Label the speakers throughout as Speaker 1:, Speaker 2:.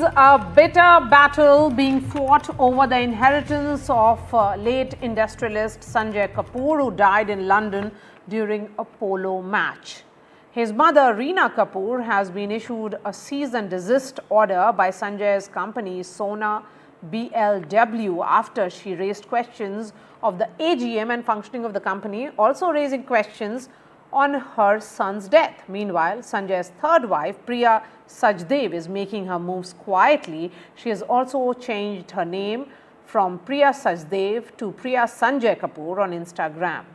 Speaker 1: is a bitter battle being fought over the inheritance of late industrialist Sunjay Kapur, who died in London during a polo match. His mother, Reena Kapur, has been issued a cease and desist order by Sanjay's company, Sona BLW, after she raised questions of the AGM and functioning of the company, also raising questions on her son's death. Meanwhile, Sanjay's third wife, Priya Sajdev, is making her moves quietly. She has also changed her name from Priya Sajdev to Priya Sunjay Kapur on Instagram.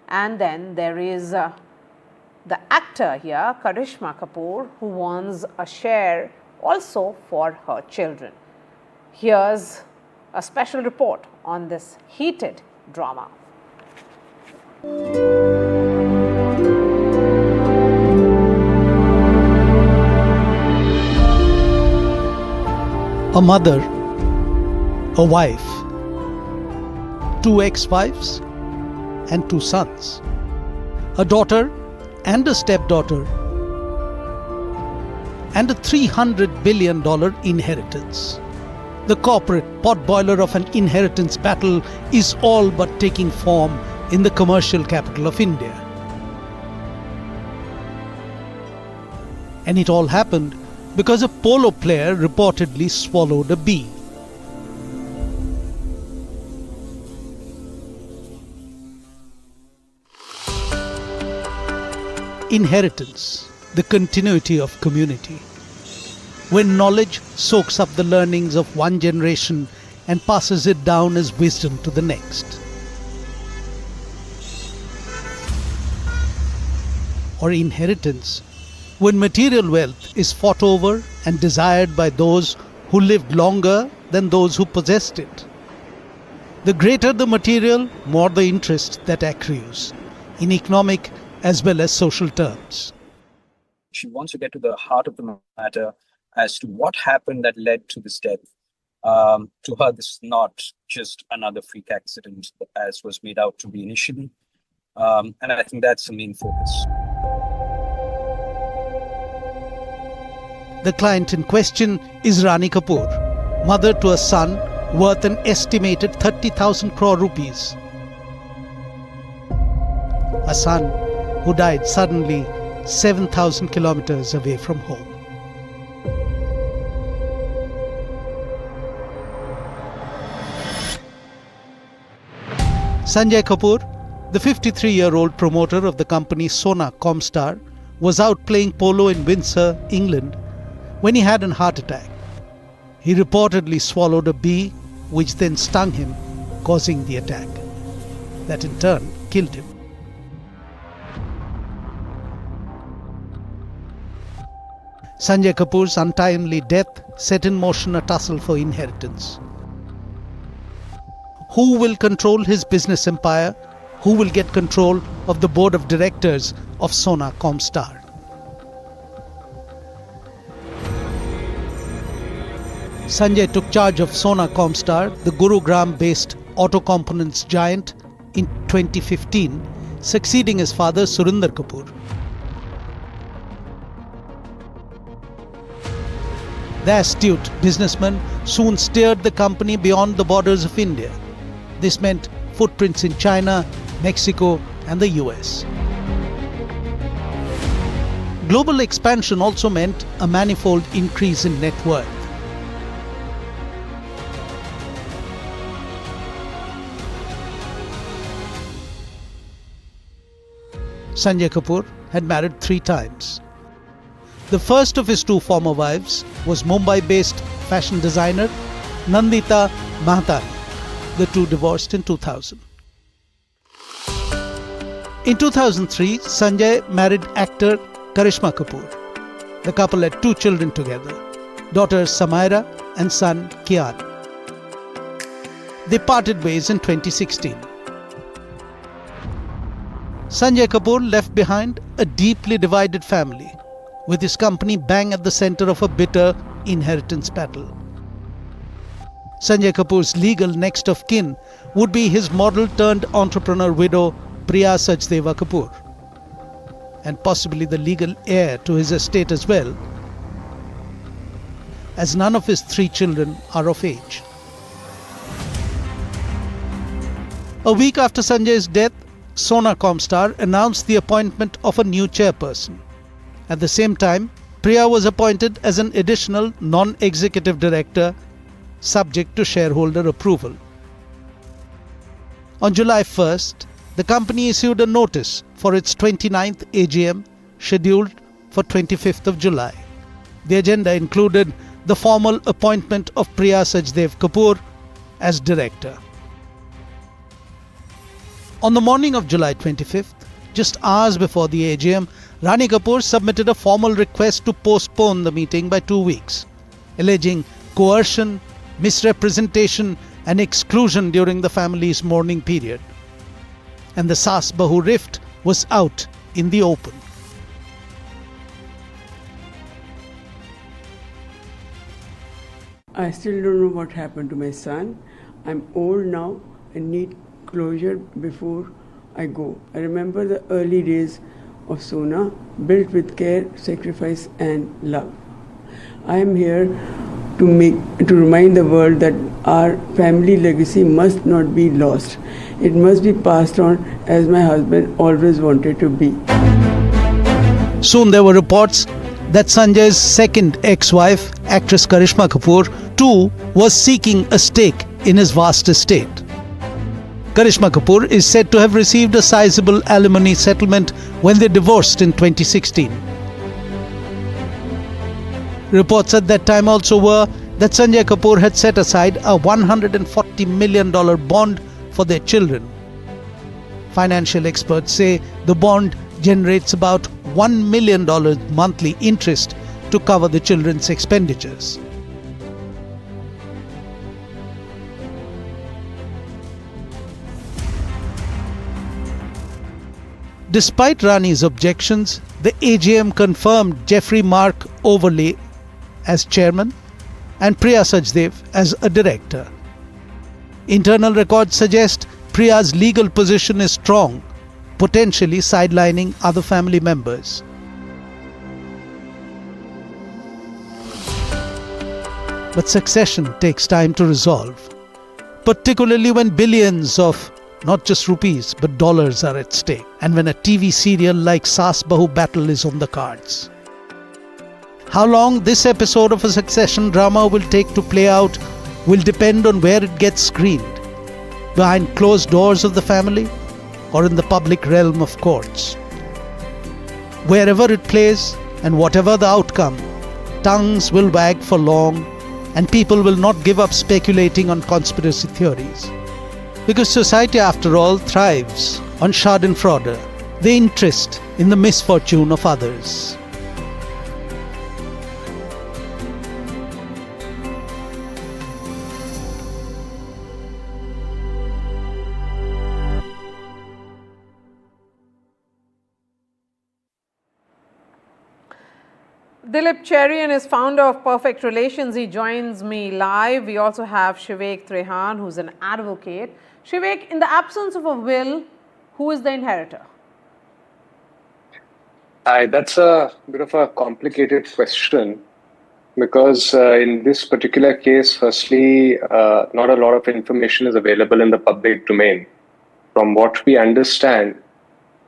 Speaker 1: And then there is the actor here, Karishma Kapoor, who wants a share also for her children. Here's a special report on this heated drama.
Speaker 2: A mother, a wife, 2 ex-wives and 2 sons, a daughter and a stepdaughter, and a $300 billion inheritance. The corporate potboiler of an inheritance battle is all but taking form in the commercial capital of India. And it all happened because a polo player reportedly swallowed a bee. Inheritance, the continuity of community. When knowledge soaks up the learnings of one generation and passes it down as wisdom to the next. Or inheritance, when material wealth is fought over and desired by those who lived longer than those who possessed it. The greater the material, more the interest that accrues, in economic as well as social terms.
Speaker 3: She wants to get to the heart of the matter as to what happened that led to this death. To her, this is not just another freak accident as was made out to be initially. And I think that's the main focus.
Speaker 2: The client in question is Rani Kapoor, mother to a son worth an estimated 30,000 crore rupees. A son who died suddenly 7,000 kilometers away from home. Sunjay Kapur, the 53-year-old promoter of the company Sona Comstar, was out playing polo in Windsor, England, when he had a heart attack. He reportedly swallowed a bee, which then stung him, causing the attack. That in turn killed him. Sunjay Kapur's untimely death set in motion a tussle for inheritance. Who will control his business empire? Who will get control of the board of directors of Sona Comstar? Sanjay took charge of Sona Comstar, the Gurugram-based auto components giant, in 2015, succeeding his father Surinder Kapur. The astute businessman soon steered the company beyond the borders of India. This meant footprints in China, Mexico, and the US. Global expansion also meant a manifold increase in net worth. Sunjay Kapur had married 3 times. The first of his 2 former wives was Mumbai-based fashion designer Nandita Mahatani. The 2 divorced in 2000. In 2003, Sanjay married actor Karishma Kapoor. The couple had 2 children together, daughters Samaira and son Kian. They parted ways in 2016. Sunjay Kapur left behind a deeply divided family, with his company bang at the center of a bitter inheritance battle. Sunjay Kapur's legal next of kin would be his model-turned-entrepreneur widow Priya Sajdeva Kapur, and possibly the legal heir to his estate as well. as none of his 3 children are of age. A week after Sanjay's death, Sona Comstar announced the appointment of a new chairperson. At the same time, Priya was appointed as an additional non-executive director, subject to shareholder approval. On July 1st, the company issued a notice for its 29th AGM, scheduled for 25th of July. The agenda included the formal appointment of Priya Sunjay Kapur as director. On the morning of July 25th, just hours before the AGM, Rani Kapoor submitted a formal request to postpone the meeting by 2 weeks, alleging coercion, misrepresentation and exclusion during the family's mourning period. And the Sas-Bahu rift was out in the open.
Speaker 4: I still don't know what happened to my son. I'm old now and need closure before I go. I remember the early days of Sona, built with care, sacrifice and love. I am here to remind the world that our family legacy must not be lost. It must be passed on as my husband always wanted to be.
Speaker 2: Soon there were reports that Sanjay's second ex-wife, actress Karishma Kapoor, too was seeking a stake in his vast estate. Karishma Kapoor is said to have received a sizable alimony settlement when they divorced in 2016. Reports at that time also were that Sunjay Kapur had set aside a $140 million bond for their children. Financial experts say the bond generates about $1 million monthly interest to cover the children's expenditures. Despite Rani's objections, the AGM confirmed Jeffrey Mark Overlay as chairman and Priya Sajdev as a director. Internal records suggest Priya's legal position is strong, potentially sidelining other family members. But succession takes time to resolve, particularly when billions of not just rupees but dollars are at stake, and when a TV serial like Sas-Bahu Battle is on the cards. How long this episode of a succession drama will take to play out will depend on where it gets screened, behind closed doors of the family or in the public realm of courts. Wherever it plays and whatever the outcome, tongues will wag for long and people will not give up speculating on conspiracy theories. Because society, after all, thrives on schadenfreude, the interest in the misfortune of others.
Speaker 1: Dilip Cherian is founder of Perfect Relations. He joins me live. We also have Shivek Trehan, who's an advocate. Shivek, in the absence of a will, who is the inheritor?
Speaker 5: Hi, that's a bit of a complicated question because in this particular case, firstly, not a lot of information is available in the public domain. From what we understand,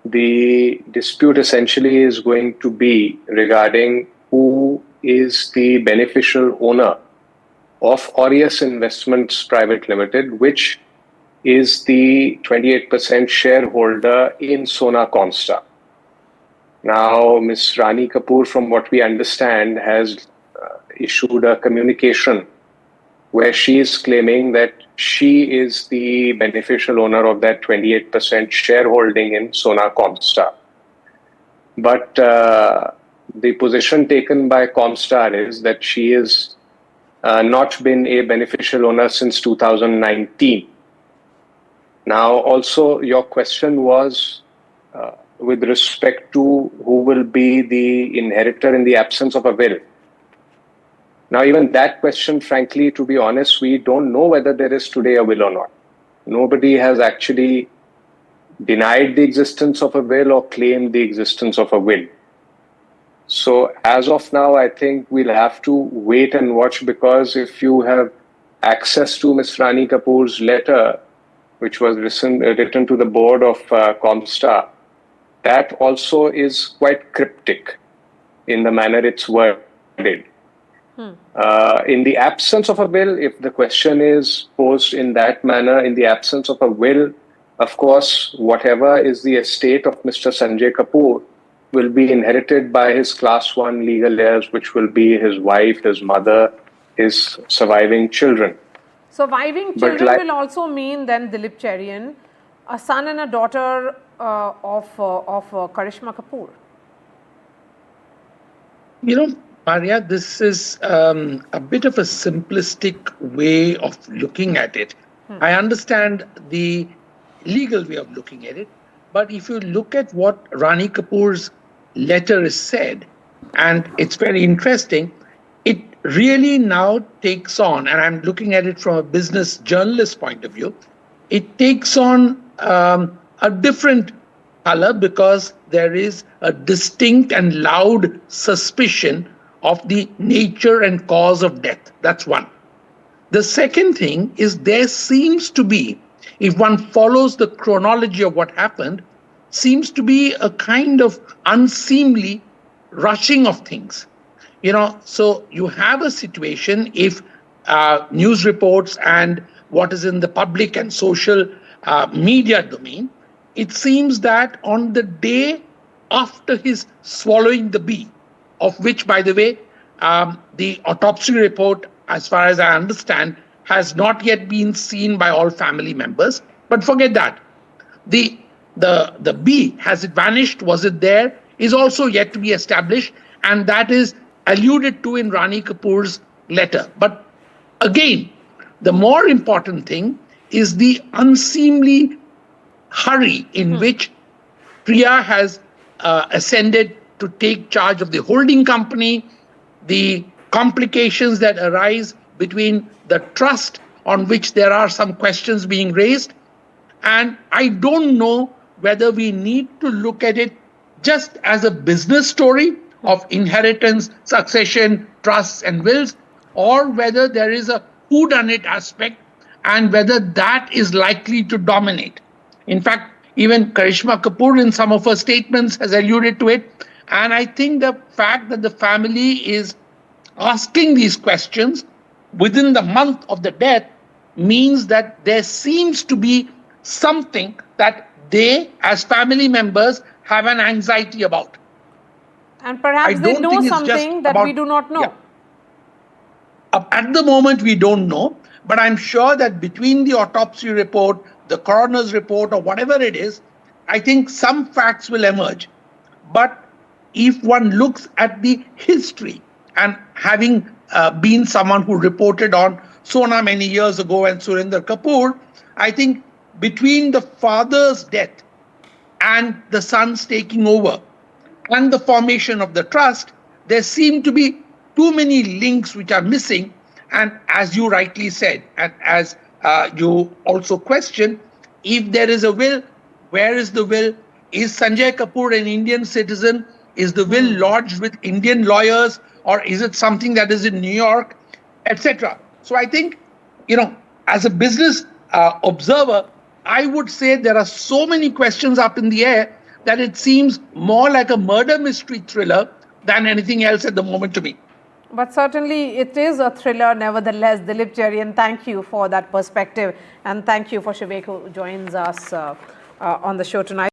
Speaker 5: the dispute essentially is going to be regarding who is the beneficial owner of Aureus Investments Private Limited, which is the 28% shareholder in Sona Comstar. Now, Ms. Rani Kapoor, from what we understand, has issued a communication where she is claiming that she is the beneficial owner of that 28% shareholding in Sona Comstar. But the position taken by Comstar is that she has not been a beneficial owner since 2019. Now, also, your question was with respect to who will be the inheritor in the absence of a will. Now, even that question, frankly, to be honest, we don't know whether there is today a will or not. Nobody has actually denied the existence of a will or claimed the existence of a will. So as of now, I think we'll have to wait and watch, because if you have access to Ms. Rani Kapoor's letter, which was written to the board of Comstar, that also is quite cryptic in the manner it's worded. In the absence of a will, if the question is posed in that manner, in the absence of a will, of course, whatever is the estate of Mr. Sunjay Kapur will be inherited by his class 1 legal heirs, which will be his wife, his mother, his surviving children.
Speaker 1: Surviving
Speaker 5: But
Speaker 1: children will also mean then, Dilip Cherian, a son and a daughter of Karishma Kapoor.
Speaker 6: You know, Maria, this is a bit of a simplistic way of looking at it. I understand the legal way of looking at it, but if you look at what Rani Kapoor's letter is said, and it's very interesting, it really now takes on, and I'm looking at it from a business journalist point of view, it takes on a different color, because there is a distinct and loud suspicion of the nature and cause of death. That's one. The second thing is, there seems to be, if one follows the chronology of what happened, seems to be a kind of unseemly rushing of things. So you have a situation, if news reports and what is in the public and social media domain, it seems that on the day after his swallowing the bee, of which, by the way, the autopsy report, as far as I understand, has not yet been seen by all family members. But forget that. The bee, has it vanished? Was it there? Is also yet to be established, and that is alluded to in Rani Kapoor's letter. But again, the more important thing is the unseemly hurry in which Priya has ascended to take charge of the holding company, the complications that arise between the trust, on which there are some questions being raised. And I don't know whether we need to look at it just as a business story of inheritance, succession, trusts and wills, or whether there is a whodunit aspect, and whether that is likely to dominate. In fact, even Karishma Kapoor in some of her statements has alluded to it. And I think the fact that the family is asking these questions within the month of the death means that there seems to be something that they, as family members, have an anxiety about.
Speaker 1: And perhaps they know something that we do not know.
Speaker 6: Yeah. At the moment, we don't know, but I'm sure that between the autopsy report, the coroner's report, or whatever it is, I think some facts will emerge. But if one looks at the history, and having been someone who reported on Sona many years ago and Surinder Kapoor, I think between the father's death and the son's taking over and the formation of the trust, there seem to be too many links which are missing. And as you rightly said, and as you also questioned, if there is a will, where is the will? Is Sunjay Kapur an Indian citizen? Is the will lodged with Indian lawyers, or is it something that is in New York, etc.? So I think, as a business observer, I would say there are so many questions up in the air that it seems more like a murder mystery thriller than anything else at the moment to me.
Speaker 1: But certainly it is a thriller nevertheless. Dilip Cherian, thank you for that perspective, and thank you for Shivek, who joins us on the show tonight.